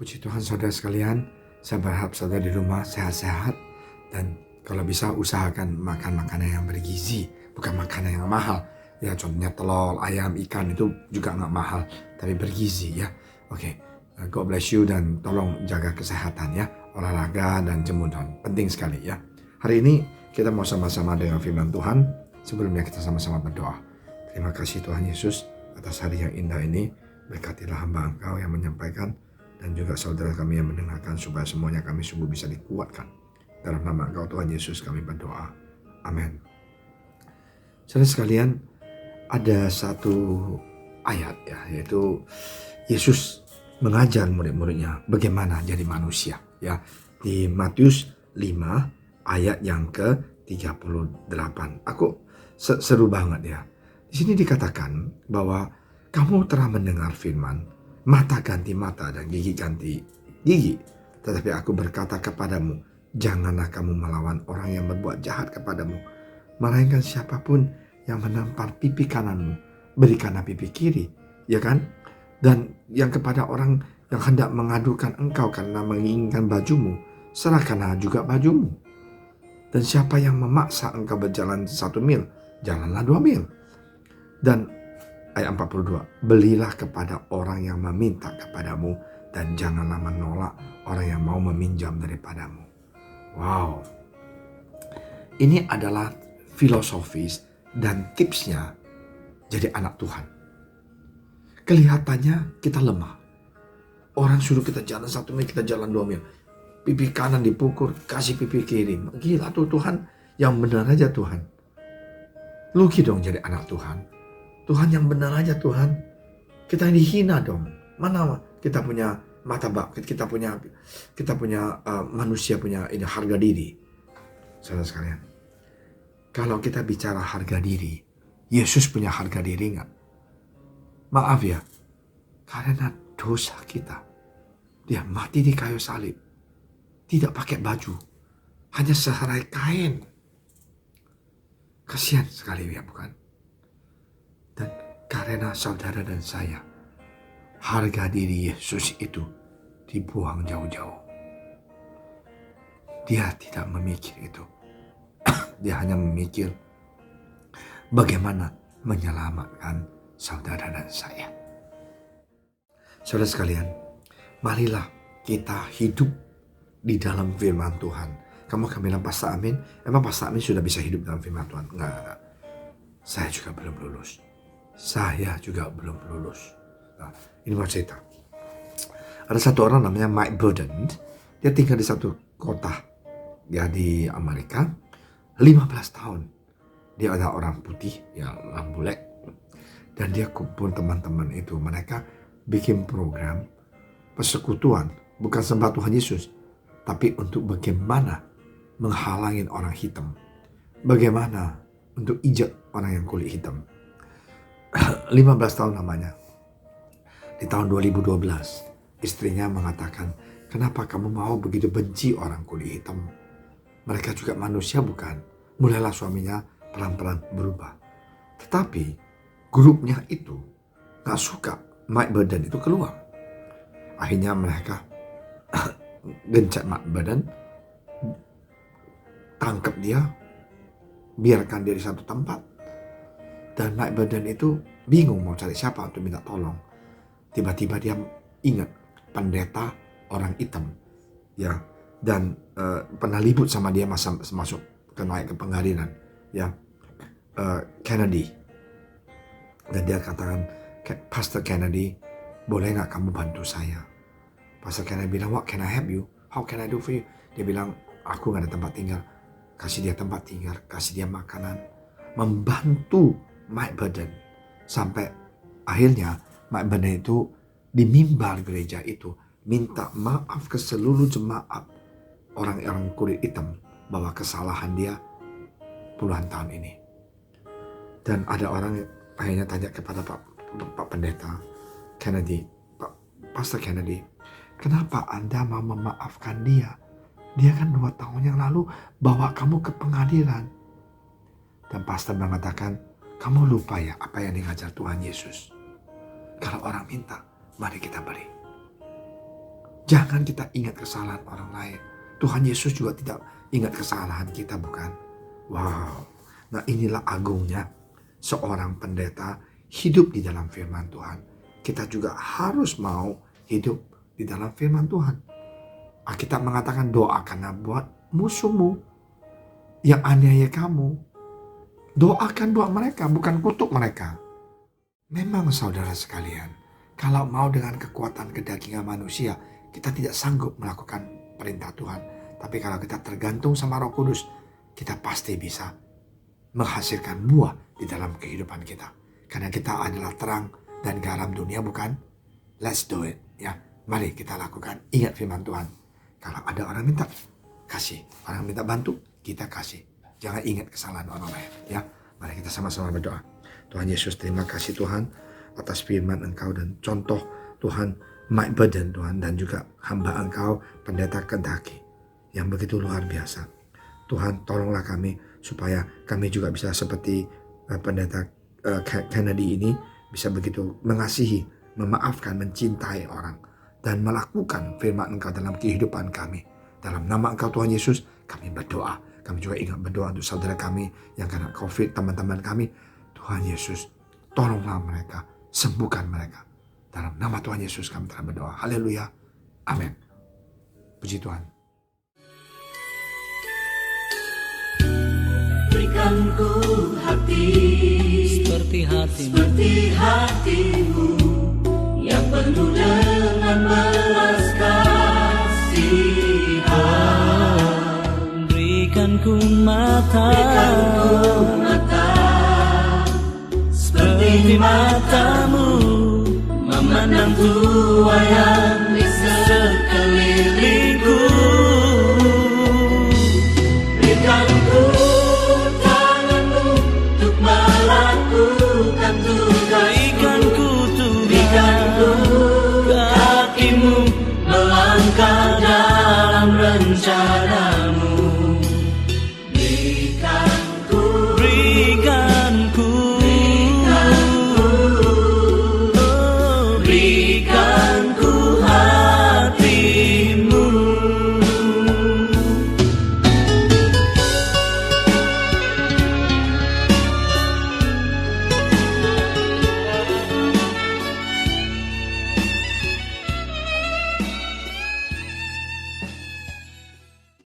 Puji Tuhan saudara sekalian, saya berharap saudara di rumah sehat-sehat dan kalau bisa usahakan makan makanan yang bergizi, bukan makanan yang mahal. Ya contohnya telur, ayam, ikan itu juga nggak mahal, tapi bergizi ya. Oke, God bless you dan tolong jaga kesehatan ya, olahraga dan jemuran, penting sekali ya. Hari ini kita mau sama-sama dengan firman Tuhan, sebelumnya kita sama-sama berdoa. Terima kasih Tuhan Yesus atas hari yang indah ini, berkatilah hamba Engkau yang menyampaikan, dan juga saudara kami yang mendengarkan supaya semuanya kami sungguh bisa dikuatkan. Dalam nama Engkau Tuhan Yesus kami berdoa. Amin. Saudara sekalian, ada satu ayat ya, yaitu Yesus mengajar murid-muridnya bagaimana jadi manusia ya. Di Matius 5 ayat yang ke-38. Aku seru banget ya. Di sini dikatakan bahwa kamu telah mendengar firman, mata ganti mata dan gigi ganti gigi. Tetapi aku berkata kepadamu, janganlah kamu melawan orang yang berbuat jahat kepadamu. Melainkan siapapun yang menampar pipi kananmu, berikanlah pipi kiri. Ya kan? Dan yang kepada orang yang hendak mengadukan engkau karena menginginkan bajumu, serahkanlah juga bajumu. Dan siapa yang memaksa engkau berjalan 1 mil, jalanlah 2 mil. Dan ayat 42, belilah kepada orang yang meminta kepadamu dan janganlah menolak orang yang mau meminjam daripadamu. Wow, ini adalah filosofis dan tipsnya jadi anak Tuhan. Kelihatannya kita lemah. Orang suruh kita jalan 1 mil, kita jalan 2 mil. Pipi kanan dipukul, kasih pipi kiri. Gila tuh Tuhan, yang benar aja Tuhan. Luki dong jadi anak Tuhan. Tuhan yang benar aja Tuhan. Kita dihina dong. Mana kita punya martabat, kita punya manusia punya ini harga diri. Saudara sekalian, kalau kita bicara harga diri, Yesus punya harga diri nggak? Maaf ya, karena dosa kita, dia mati di kayu salib, tidak pakai baju, hanya sehelai kain. Kasihan sekali ya bukan? Dan karena saudara dan saya, harga diri Yesus itu dibuang jauh-jauh. Dia tidak memikir itu. Dia hanya memikir bagaimana menyelamatkan saudara dan saya. Saudara sekalian, marilah kita hidup di dalam firman Tuhan. Kamu akan bilang, Pastor Amin, emang Pastor Amin sudah bisa hidup dalam firman Tuhan? Enggak. Saya juga belum lulus. Nah, ini mau cerita. Ada satu orang namanya Mike Burden. Dia tinggal di satu kota ya di Amerika. 15 tahun. Dia adalah orang putih yang lambulek. Dan dia kumpul teman-teman itu. Mereka bikin program persekutuan. Bukan sembah Tuhan Yesus. Tapi untuk bagaimana menghalangin orang hitam. Bagaimana untuk ijek orang yang kulit hitam. 15 tahun namanya. Di tahun 2012, istrinya mengatakan, kenapa kamu mau begitu benci orang kulit hitam? Mereka juga manusia bukan? Mulailah suaminya pelan-pelan berubah. Tetapi grupnya itu gak suka Mike Burden itu keluar. Akhirnya mereka gencet Mike Burden, tangkap dia, biarkan dia di satu tempat. Dan Mike Burden itu bingung mau cari siapa untuk minta tolong. Tiba-tiba dia ingat pendeta orang hitam ya, dan pernah libut sama dia masuk naik ke pengadilan ya, Kennedy. Dan dia katakan, Pastor Kennedy, boleh nggak kamu bantu saya? Pastor Kennedy bilang, what can I help you? How can I do for you? Dia bilang, aku nggak ada tempat tinggal. Kasih dia tempat tinggal, kasih dia makanan, membantu Mike Burden. Sampai akhirnya Mike Burden itu di mimbar gereja itu minta maaf ke seluruh jemaat orang-orang kulit hitam bahwa kesalahan dia puluhan tahun ini. Dan ada orang akhirnya tanya kepada Pak Pendeta Kennedy, Pastor Kennedy, kenapa Anda mau memaafkan dia? Dia kan 2 tahun yang lalu bawa kamu ke pengadilan. Dan pastor mengatakan, kamu lupa ya apa yang diajar Tuhan Yesus. Kalau orang minta, mari kita beri. Jangan kita ingat kesalahan orang lain. Tuhan Yesus juga tidak ingat kesalahan kita, bukan? Wow. Nah, inilah agungnya seorang pendeta hidup di dalam firman Tuhan. Kita juga harus mau hidup di dalam firman Tuhan. Alkitab mengatakan doakanlah buat musuhmu yang aniaya kamu. Doakan buat mereka, bukan kutuk mereka. Memang saudara sekalian, kalau mau dengan kekuatan kedagingan manusia, kita tidak sanggup melakukan perintah Tuhan. Tapi kalau kita tergantung sama Roh Kudus, kita pasti bisa menghasilkan buah di dalam kehidupan kita. Karena kita adalah terang dan garam dunia, bukan? Let's do it. Ya, mari kita lakukan. Ingat firman Tuhan. Kalau ada orang minta, kasih. Orang minta bantu, kita kasih. Jangan ingat kesalahan orang lain. Ya, mari kita sama-sama berdoa. Tuhan Yesus, terima kasih Tuhan atas firman Engkau dan contoh Tuhan Mike Burden Tuhan, dan juga hamba Engkau pendeta Kentucky yang begitu luar biasa. Tuhan, tolonglah kami supaya kami juga bisa seperti pendeta Kennedy ini, bisa begitu mengasihi, memaafkan, mencintai orang, dan melakukan firman Engkau dalam kehidupan kami. Dalam nama Engkau Tuhan Yesus, kami berdoa. Kami juga ingat berdoa untuk saudara kami yang kena COVID, teman-teman kami. Tuhan Yesus, tolonglah mereka, sembuhkan mereka. Dalam nama Tuhan Yesus kami telah berdoa. Haleluya. Amin. Puji Tuhan. Berikan ku hati seperti hatimu yang penuh dengan belas kasihan. Berikan ku mata seperti matamu, memandang Tuhan yang di sekelilingku. Berikan ku tanganmu untuk melakukan tugas. Berikan ku kakimu melangkah dalam rencanamu.